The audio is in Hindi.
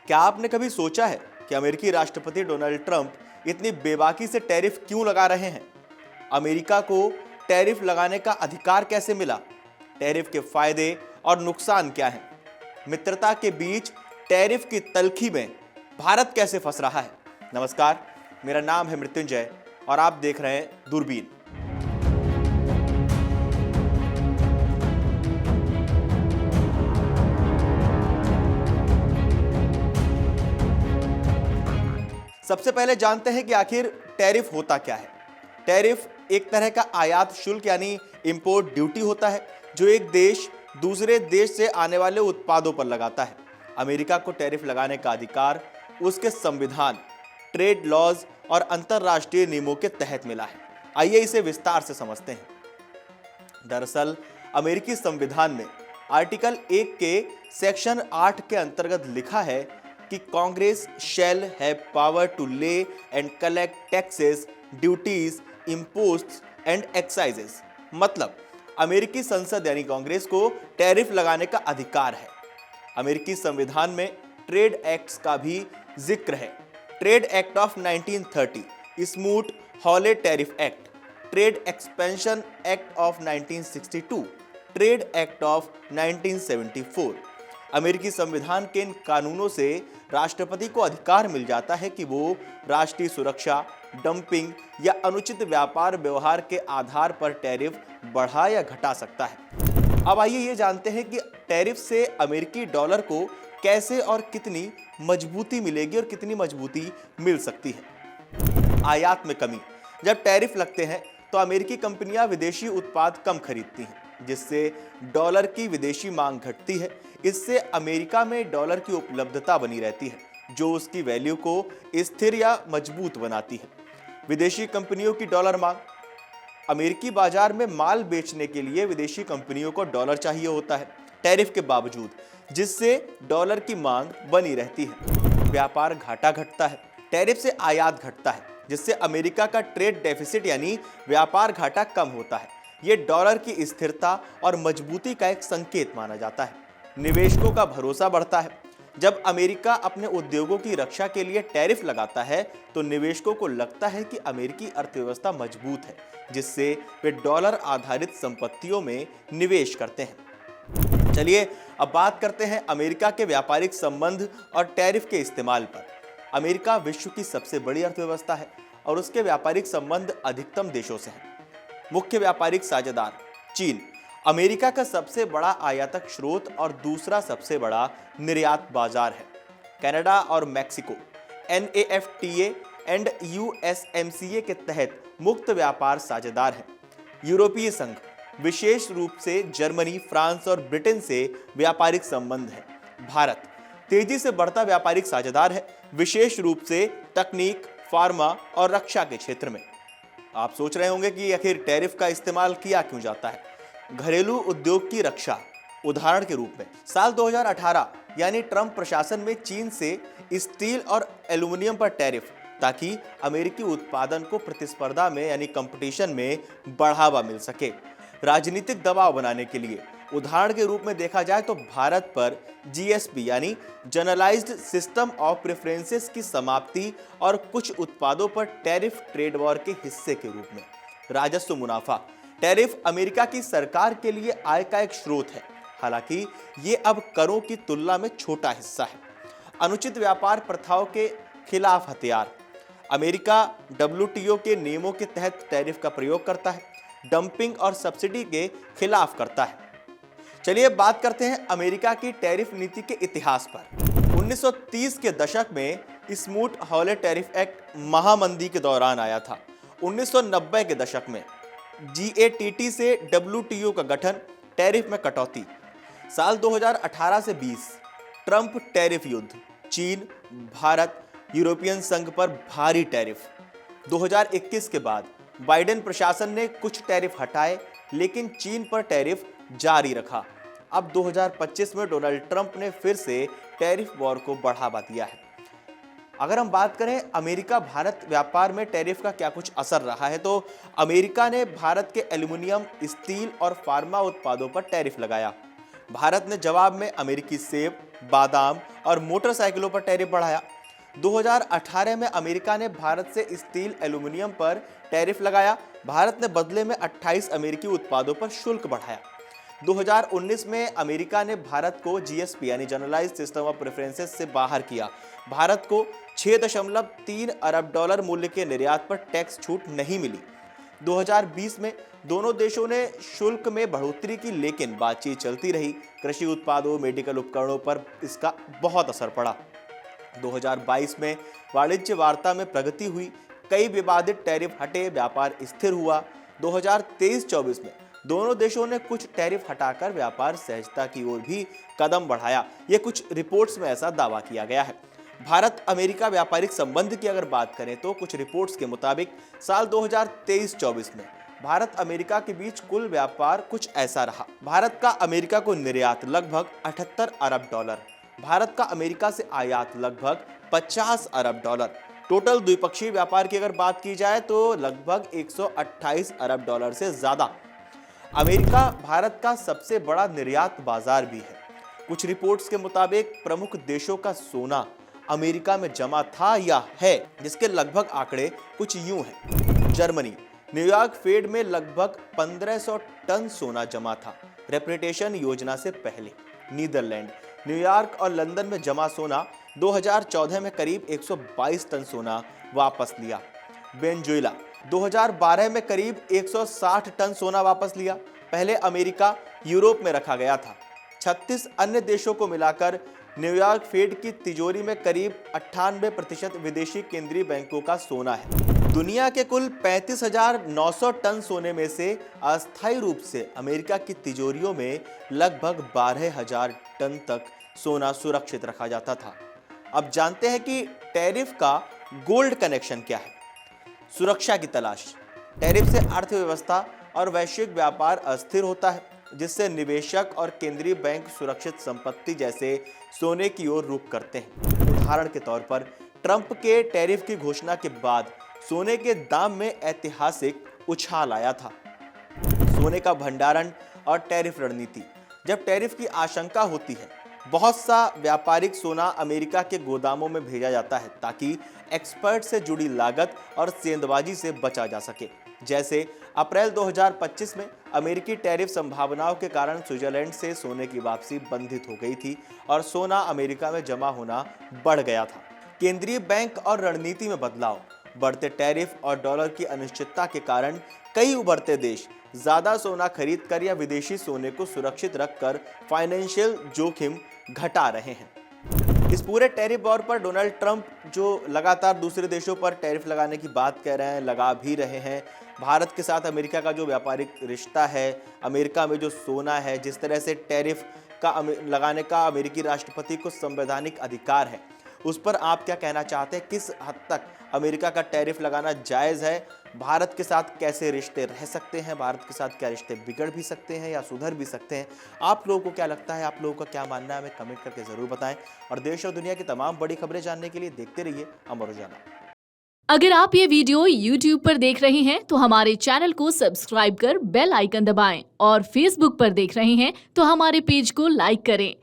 क्या आपने कभी सोचा है कि अमेरिकी राष्ट्रपति डोनाल्ड ट्रंप इतनी बेबाकी से टैरिफ क्यों लगा रहे हैं? अमेरिका को टैरिफ लगाने का अधिकार कैसे मिला? टैरिफ के फायदे और नुकसान क्या हैं? मित्रता के बीच टैरिफ की तलखी में भारत कैसे फंस रहा है? नमस्कार, मेरा नाम है मृत्युंजय और आप देख रहे हैं दूरबीन। सबसे पहले जानते हैं कि आखिर टैरिफ होता क्या है। टैरिफ एक तरह का आयात शुल्क यानी इंपोर्ट ड्यूटी होता है जो एक देश दूसरे देश से आने वाले उत्पादों पर लगाता है। अमेरिका को टैरिफ लगाने का अधिकार उसके संविधान, ट्रेड लॉज और अंतरराष्ट्रीय नियमों के तहत मिला है। आइए इसे विस्तार से समझते हैं। दरअसल अमेरिकी संविधान में आर्टिकल 1 के सेक्शन 8 के अंतर्गत लिखा है कि Congress shall have power to lay and collect taxes, duties, imposts and excises. मतलब अमेरिकी संसद यानी कांग्रेस को टैरिफ लगाने का अधिकार है। अमेरिकी संविधान में ट्रेड एक्ट्स का भी जिक्र है। Trade act of 1930, smooth Hawley tariff act, trade expansion act of 1962, trade act of 1974। अमेरिकी संविधान के इन कानूनों से राष्ट्रपति को अधिकार मिल जाता है कि वो राष्ट्रीय सुरक्षा, डंपिंग या अनुचित व्यापार व्यवहार के आधार पर टैरिफ बढ़ा या घटा सकता है। अब आइए ये जानते हैं कि टैरिफ से अमेरिकी डॉलर को कैसे और कितनी मजबूती मिलेगी और कितनी मजबूती मिल सकती है। आयात में कमी। जब टैरिफ लगते हैं तो अमेरिकी कंपनियां विदेशी उत्पाद कम खरीदती हैं, जिससे डॉलर की विदेशी मांग घटती है। इससे अमेरिका में डॉलर की उपलब्धता बनी रहती है जो उसकी वैल्यू को स्थिर या मजबूत बनाती है। विदेशी कंपनियों की डॉलर मांग। अमेरिकी बाजार में माल बेचने के लिए विदेशी कंपनियों को डॉलर चाहिए होता है टैरिफ के बावजूद, जिससे डॉलर की मांग बनी रहती है। व्यापार घाटा घटता है। टैरिफ से आयात घटता है जिससे अमेरिका का ट्रेड डेफिसिट यानी व्यापार घाटा कम होता है। ये डॉलर की स्थिरता और मजबूती का एक संकेत माना जाता है। निवेशकों का भरोसा बढ़ता है। जब अमेरिका अपने उद्योगों की रक्षा के लिए टैरिफ लगाता है तो निवेशकों को लगता है कि अमेरिकी अर्थव्यवस्था मजबूत है, जिससे वे डॉलर आधारित संपत्तियों में निवेश करते हैं। चलिए अब बात करते हैं अमेरिका के व्यापारिक संबंध और टैरिफ के इस्तेमाल पर। अमेरिका विश्व की सबसे बड़ी अर्थव्यवस्था है और उसके व्यापारिक संबंध अधिकतम देशों से हैं। मुख्य व्यापारिक साझेदार चीन अमेरिका का सबसे बड़ा आयातक स्रोत और दूसरा सबसे बड़ा निर्यात बाजार है। कनाडा और मैक्सिको NAFTA एंड USMCA के तहत मुक्त व्यापार साझेदार हैं। यूरोपीय संघ विशेष रूप से जर्मनी, फ्रांस और ब्रिटेन से व्यापारिक संबंध है। भारत तेजी से बढ़ता व्यापारिक साझेदार है, विशेष रूप से तकनीक, फार्मा और रक्षा के क्षेत्र में। आप सोच रहे होंगे कि आखिर टैरिफ का इस्तेमाल किया क्यों जाता है। घरेलू उद्योग की रक्षा। उदाहरण के रूप में साल 2018 यानी ट्रंप प्रशासन में चीन से स्टील और एल्युमिनियम पर टैरिफ, ताकि अमेरिकी उत्पादन को प्रतिस्पर्धा में यानी कंपटीशन में बढ़ावा मिल सके। राजनीतिक दबाव बनाने के लिए उदाहरण के रूप में देखा जाए तो भारत पर GSP यानी जनरलाइज्ड सिस्टम ऑफ प्रेफरेंसेस की समाप्ति और कुछ उत्पादों पर टैरिफ ट्रेड वॉर के हिस्से के रूप में। राजस्व मुनाफा। टैरिफ अमेरिका की सरकार के लिए आय का एक स्रोत है, हालांकि ये अब करों की तुलना में छोटा हिस्सा है। अनुचित व्यापार प्रथाओं के खिलाफ हथियार। अमेरिका WTO के नियमों के तहत टैरिफ का प्रयोग करता है, डंपिंग और सब्सिडी के खिलाफ करता है। चलिए बात करते हैं अमेरिका की टैरिफ नीति के इतिहास पर। 1930 के दशक में स्मूथ हॉले टैरिफ एक्ट महामंदी के दौरान आया था। 1990 के दशक में GATT से WTO का गठन, टैरिफ में कटौती। साल 2018 से 20 ट्रंप टैरिफ युद्ध, चीन, भारत, यूरोपियन संघ पर भारी टैरिफ। 2021 के बाद बाइडेन प्रशासन ने कुछ टैरिफ हटाए लेकिन चीन पर टैरिफ जारी रखा। अब 2025 में डोनाल्ड ट्रंप ने फिर से टैरिफ वॉर को बढ़ावा दिया है। अगर हम बात करें अमेरिका भारत व्यापार में टैरिफ का क्या कुछ असर रहा है, तो अमेरिका ने भारत के एल्युमिनियम, स्टील और फार्मा उत्पादों पर टैरिफ लगाया। भारत ने जवाब में अमेरिकी सेब, बादाम और मोटरसाइकिलों पर टैरिफ बढ़ाया। 2018 में अमेरिका ने भारत से स्टील, एल्यूमीनियम पर टैरिफ लगाया। भारत ने बदले में 28 अमेरिकी उत्पादों पर शुल्क बढ़ाया। 2019 में अमेरिका ने भारत को जीएसपी यानी जनरलाइज्ड सिस्टम ऑफ प्रेफरेंसेस से बाहर किया। भारत को 6.3 अरब डॉलर मूल्य के निर्यात पर टैक्स छूट नहीं मिली। 2020 में दोनों देशों ने शुल्क में बढ़ोतरी की, लेकिन बातचीत चलती रही। कृषि उत्पादों, मेडिकल उपकरणों पर इसका बहुत असर पड़ा। 2022 में वाणिज्य वार्ता में प्रगति हुई, कई विवादित टैरिफ हटे, व्यापार स्थिर हुआ। 2023-24 में दोनों देशों ने कुछ टैरिफ हटाकर व्यापार सहजता की ओर भी कदम बढ़ाया। ये कुछ रिपोर्ट्स में ऐसा दावा किया गया है। भारत अमेरिका व्यापारिक संबंध की अगर बात करें तो कुछ रिपोर्ट्स के मुताबिक साल 2023-24 में भारत अमेरिका के बीच कुल व्यापार कुछ ऐसा रहा। भारत का अमेरिका को निर्यात लगभग 78 अरब डॉलर, भारत का अमेरिका से आयात लगभग 50 अरब डॉलर। टोटल द्विपक्षीय व्यापार की अगर बात की जाए तो लगभग 128 अरब डॉलर से ज्यादा। अमेरिका भारत का सबसे बड़ा निर्यात बाजार भी है। कुछ रिपोर्ट्स के मुताबिक प्रमुख देशों का सोना अमेरिका में जमा था या है, जिसके लगभग आंकड़े कुछ यूं हैं। जर्मनी, न्यूयॉर्क फेड में लगभग 1500 टन सोना जमा था रेपुटेशन योजना से पहले। नीदरलैंड, न्यूयॉर्क और लंदन में जमा सोना 2014 में करीब 122 टन सोना वापस लिया। वेनेजुएला 2012 में करीब 160 टन सोना वापस लिया। पहले अमेरिका, यूरोप में रखा गया था। 36 अन्य देशों को मिलाकर न्यूयॉर्क फेड की तिजोरी में करीब 98% विदेशी केंद्रीय बैंकों का सोना है। दुनिया के कुल 35,900 टन सोने में से अस्थायी रूप से अमेरिका की तिजोरियों में लगभग 12,000 टन तक सोना सुरक्षित रखा जाता था। अब जानते हैं कि टैरिफ का गोल्ड कनेक्शन क्या है। सुरक्षा की तलाश। टैरिफ से अर्थव्यवस्था और वैश्विक व्यापार अस्थिर होता है, जिससे निवेशक और केंद्रीय बैंक सुरक्षित संपत्ति जैसे सोने की ओर रुख करते हैं। उदाहरण के तौर पर ट्रंप के टैरिफ की घोषणा के बाद सोने के दाम में ऐतिहासिक उछाल आया था। सोने का भंडारण और टैरिफ रणनीति। जब टैरिफ की आशंका होती है, बहुत सा व्यापारिक सोना अमेरिका के गोदामों में भेजा जाता है ताकि एक्सपर्ट से जुड़ी लागत और सेंधबाजी से बचा जा सके। जैसे अप्रैल 2025 में अमेरिकी टैरिफ संभावनाओं के कारण स्विट्जरलैंड से सोने की वापसी बंधित हो गई थी और सोना अमेरिका में जमा होना बढ़ गया था। केंद्रीय बैंक और रणनीति में बदलाव। बढ़ते टैरिफ और डॉलर की अनिश्चितता के कारण कई उभरते देश ज्यादा सोना खरीदकर या विदेशी सोने को सुरक्षित रखकर फाइनेंशियल जोखिम घटा रहे हैं। इस पूरे टैरिफ वॉर पर डोनाल्ड ट्रंप जो लगातार दूसरे देशों पर टैरिफ लगाने की बात कह रहे हैं, लगा भी रहे हैं। भारत के साथ अमेरिका का जो व्यापारिक रिश्ता है, अमेरिका में जो सोना है, जिस तरह से टैरिफ का लगाने का अमेरिकी राष्ट्रपति को संवैधानिक अधिकार है, उस पर आप क्या कहना चाहते हैं? किस हद तक अमेरिका का टैरिफ लगाना जायज़ है? भारत के साथ कैसे रिश्ते रह सकते हैं? भारत के साथ क्या रिश्ते बिगड़ भी सकते हैं या सुधर भी सकते हैं? आप लोगों को क्या लगता है? आप लोगों का क्या मानना है? हमें कमेंट करके ज़रूर बताएं। और देश और दुनिया की तमाम बड़ी खबरें जानने के लिए देखते रहिए अमर उजाला। अगर आप ये वीडियो YouTube पर देख रहे हैं तो हमारे चैनल को सब्सक्राइब कर बेल आइकन दबाएं और Facebook पर देख रहे हैं तो हमारे पेज को लाइक करें।